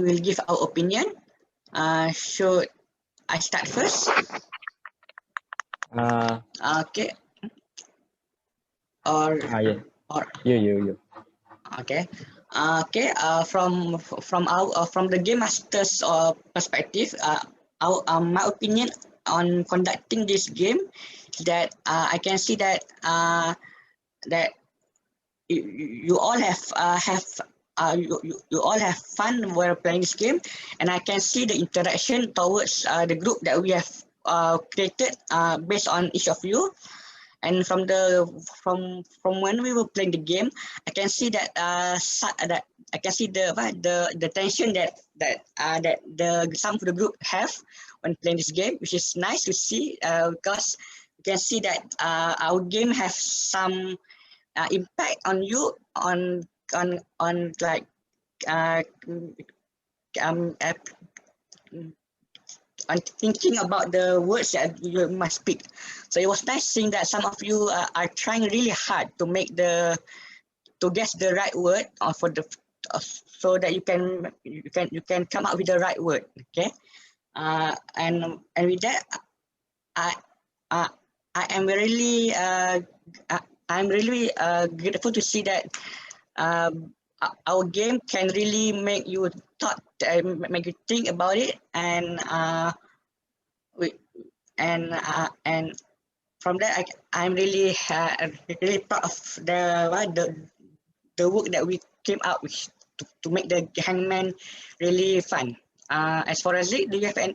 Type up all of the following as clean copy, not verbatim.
we will give our opinion. Should I start first? Okay. Or Yeah. or You. okay. Okay. From the game master's perspective, my opinion on conducting this game is that I can see that that you all you all have fun while playing this game, and I can see the interaction towards the group that we have created based on each of you. And from when we were playing the game, I can see that that I can see the tension that the some of the group have when playing this game, which is nice to see because you can see that our game have some impact on you on like uh, um, uh, on thinking about the words that you must speak. So it was nice seeing that some of you are trying really hard to make to guess the right word for the so that you can come up with the right word. Okay, and with that, I uh, I am really I'm really grateful to see that our game can really make you thought, make you think about it, and we and from that I'm really really proud of the work that we came up with to make the hangman really fun. As for Razlik, do you have any,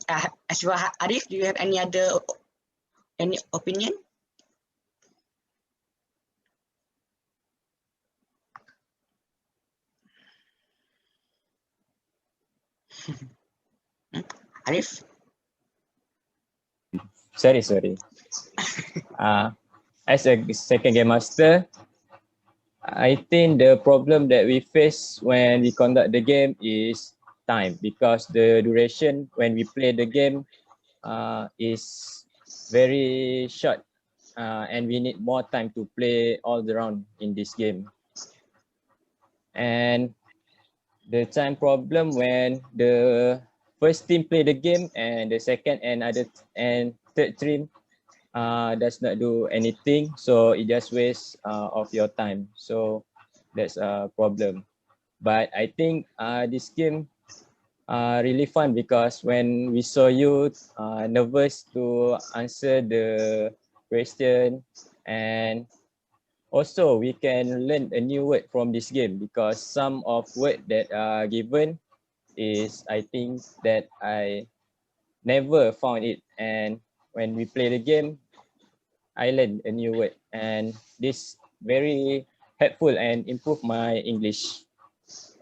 as for Arif, do you have any opinion? Arif? Sorry. As a second game master, I think the problem that we face when we conduct the game is time, because the duration when we play the game is very short, and we need more time to play all around in this game. And the time problem when the first team play the game and the second and third team does not do anything, so it just wastes of your time. So that's a problem. But I think this game really fun, because when we saw you nervous to answer the question, and also we can learn a new word from this game, because some of word that are given is, I think, that I never found it, and when we play the game I learned a new word, and this very helpful and improve my English.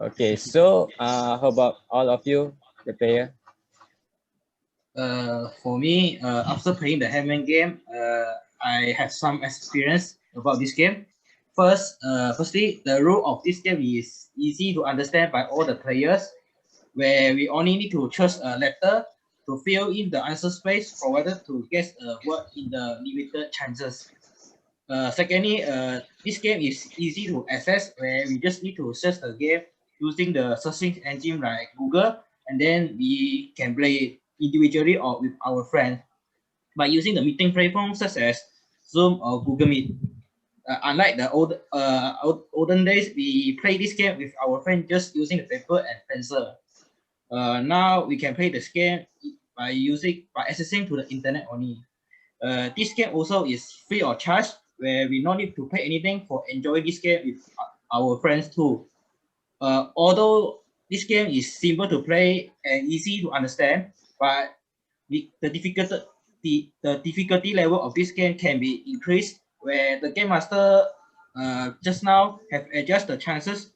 Okay, so how about all of you, the player? For me, after playing the Hangman game, I have some experience about this game. Firstly, the rule of this game is easy to understand by all the players, where we only need to choose a letter to fill in the answer space provided to guess a word in the limited chances. Secondly, this game is easy to access, where we just need to search the game using the searching engine like Google, and then we can play it individually or with our friends by using the meeting platforms such as Zoom or Google Meet. Unlike the olden days, we play this game with our friends just using the paper and pencil. Now we can play this game by accessing to the internet only. This game also is free of charge, where we don't need to pay anything for enjoying this game with our friends too. Although this game is simple to play and easy to understand, but the difficulty level of this game can be increased, where the game master just now have adjusted the chances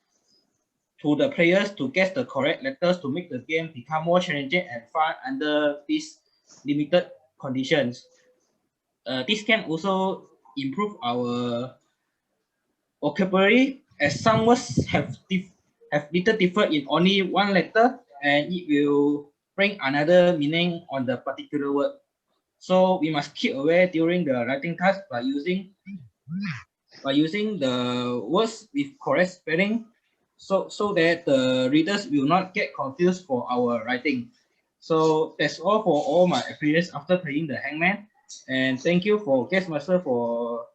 to the players to guess the correct letters to make the game become more challenging and fun under these limited conditions. This can also improve our vocabulary, as some words have little differ in only one letter, and it will bring another meaning on the particular word. So we must keep aware during the writing task by using the words with correct spelling, so that the readers will not get confused for our writing. So that's all for all my experience after playing the Hangman. And thank you for Guest Master for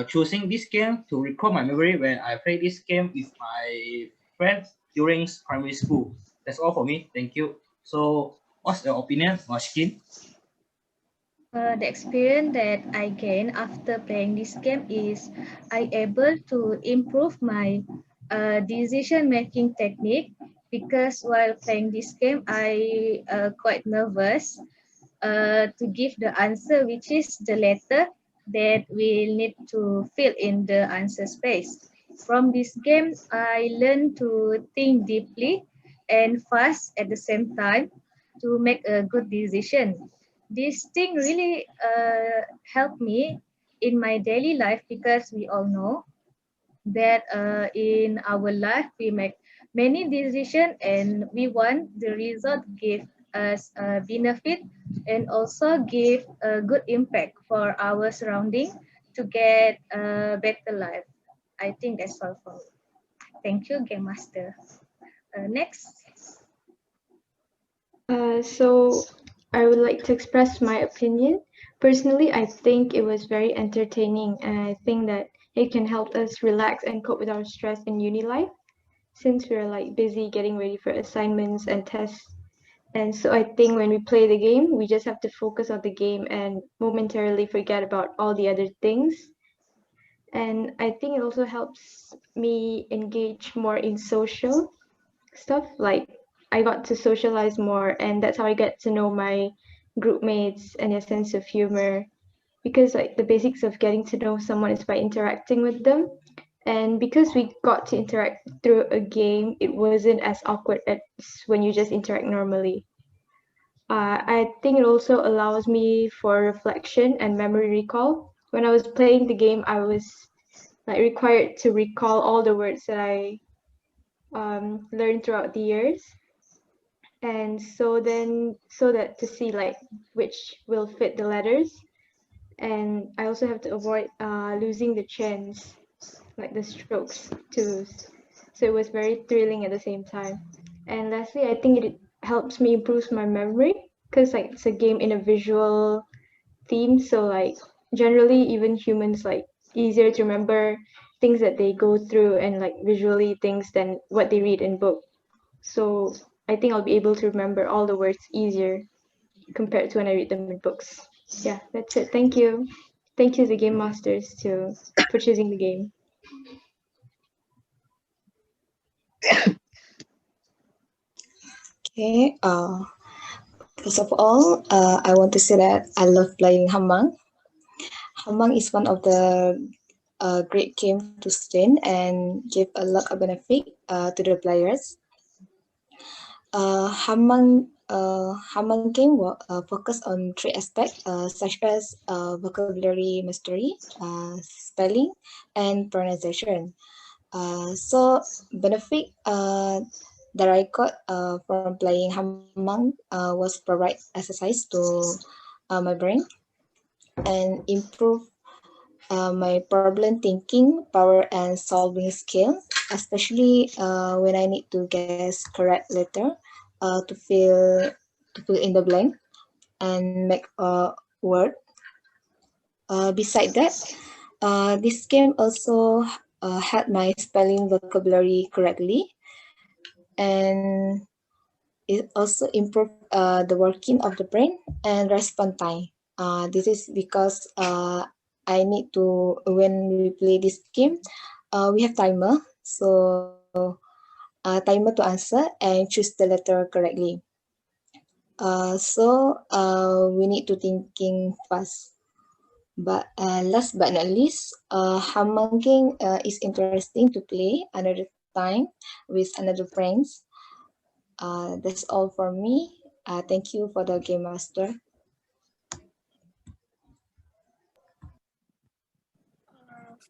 choosing this game to recall my memory when I played this game with my friends during primary school. That's all for me. Thank you. So what's your opinion, Mashkin? The experience that I gained after playing this game is I able to improve my decision making technique because while playing this game I quite nervous to give the answer which is the letter that we need to fill in the answer space. From this game I learned to think deeply and fast at the same time to make a good decision. This thing really helped me in my daily life because we all know that in our life we make many decisions and we want the result give us a benefit and also give a good impact for our surrounding to get a better life. I think that's all for me. Thank you, Game Master. Next. So I would like to express my opinion. Personally, I think it was very entertaining, and I think that it can help us relax and cope with our stress in uni life since we're like busy getting ready for assignments and tests. And so I think when we play the game, we just have to focus on the game and momentarily forget about all the other things. And I think it also helps me engage more in social stuff. Like I got to socialize more, and that's how I get to know my group mates and their sense of humor. Because like the basics of getting to know someone is by interacting with them. And because we got to interact through a game, it wasn't as awkward as when you just interact normally. I think it also allows me for reflection and memory recall. When I was playing the game, I was like required to recall all the words that I learned throughout the years, and so that to see like which will fit the letters, and I also have to avoid losing the chance, like the strokes too. So it was very thrilling at the same time. And lastly, I think it helps me improve my memory because like it's a game in a visual theme, so like generally even humans like easier to remember things that they go through and like visually things than what they read in book. So I think I'll be able to remember all the words easier compared to when I read them in books. Yeah, that's it. Thank you. Thank you, the Game Masters, too, for choosing the game. Okay. First of all, I want to say that I love playing Hamang. Hamang is one of the great game to strain and give a lot of benefit to the players. Hamang game will focus on three aspects such as vocabulary mastery, spelling, and pronunciation. So benefit that I got from playing Hamang was provide exercise to my brain and improve my problem thinking power and solving skill, especially when I need to guess correct letter to fill in the blank and make a word. Beside that, this game also had my spelling vocabulary correctly, and it also improved the working of the brain and response time. This is because I need to, when we play this game, we have timer. So timer to answer and choose the letter correctly. We need to thinking fast. But last but not least, Hamang game is interesting to play another time with another friends. That's all for me. Thank you for the game master.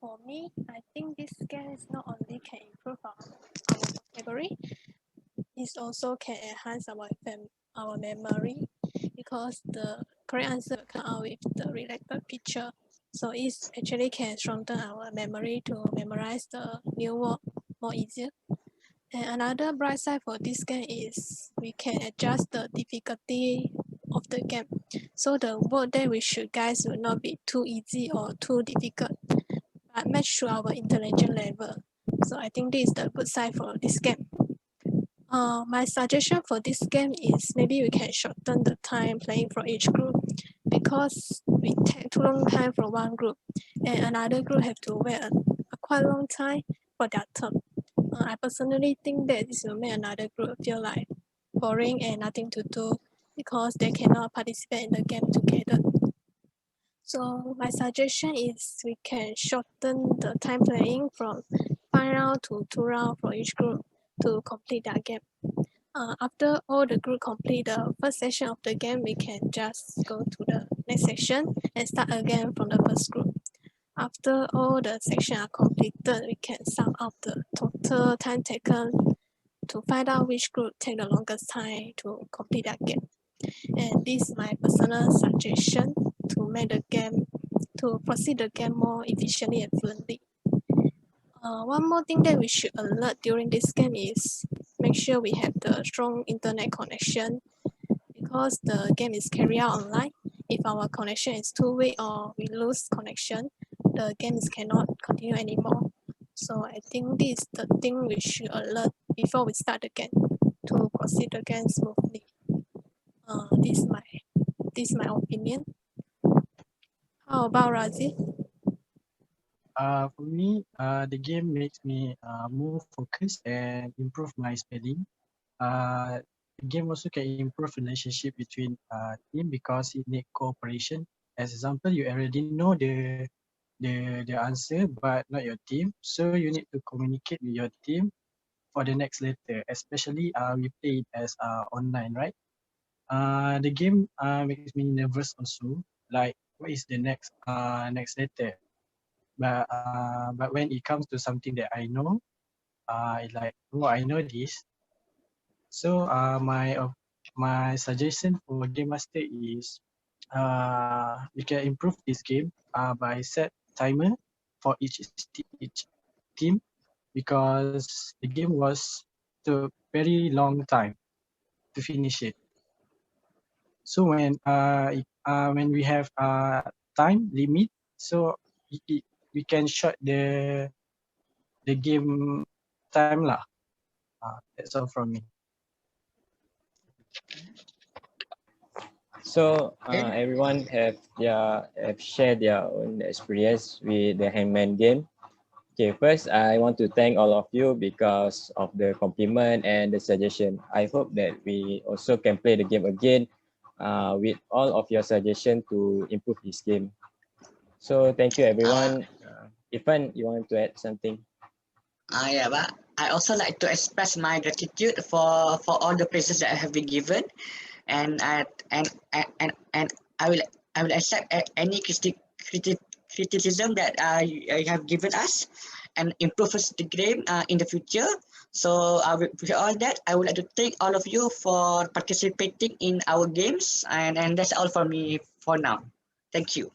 For me, I think this game is not only can improve our vocabulary, it also can enhance our memory because the correct answer will come out with the related picture. So it actually can strengthen our memory to memorize the new word more easier. And another bright side for this game is we can adjust the difficulty of the game. So the world that we shoot guys will not be too easy or too difficult, but match to our intelligence level. So I think this is the good side for this game. My suggestion for this game is maybe we can shorten the time playing for each group, because we take too long time for one group and another group have to wait a quite long time for their turn. I personally think that this will make another group feel like boring and nothing to do because they cannot participate in the game together. So my suggestion is we can shorten the time playing from 5 rounds to 2 rounds for each group to complete that game. After all the group complete the first session of the game, we can just go to the next section and start again from the first group. After all the sections are completed, we can sum up the total time taken to find out which group take the longest time to complete that game. And this is my personal suggestion to make the game, to proceed the game more efficiently and fluently. One more thing that we should alert during this game is make sure we have the strong internet connection, because the game is carried out online. If our connection is too weak or we lose connection, the game cannot continue anymore. So I think this is the thing we should alert before we start the game to proceed the game smoothly. This is my opinion. How about Razi? For me, the game makes me more focused and improve my spelling. The game also can improve relationship between team because it need cooperation. As example, you already know the answer, but not your team. So you need to communicate with your team for the next letter. Especially we play it as online, right? The game makes me nervous also. Like, what is the next letter? But when it comes to something that I know, it's like, oh, I know this. So my suggestion for Game Master is we can improve this game by set timer for each team, because the game was took very long time to finish it. So when we have time limit, so we can short the game time lah. That's all from me. So everyone have shared their own experience with the Hangman game. Okay, first I want to thank all of you because of the compliment and the suggestion. I hope that we also can play the game again with all of your suggestion to improve this game. So thank you everyone. Ifan, you want to add something? Yeah, but I also like to express my gratitude for all the praises that have been given, and I will accept any criticism that you have given us, and improve us the game in the future. So with all that, I would like to thank all of you for participating in our games, and that's all for me for now. Thank you.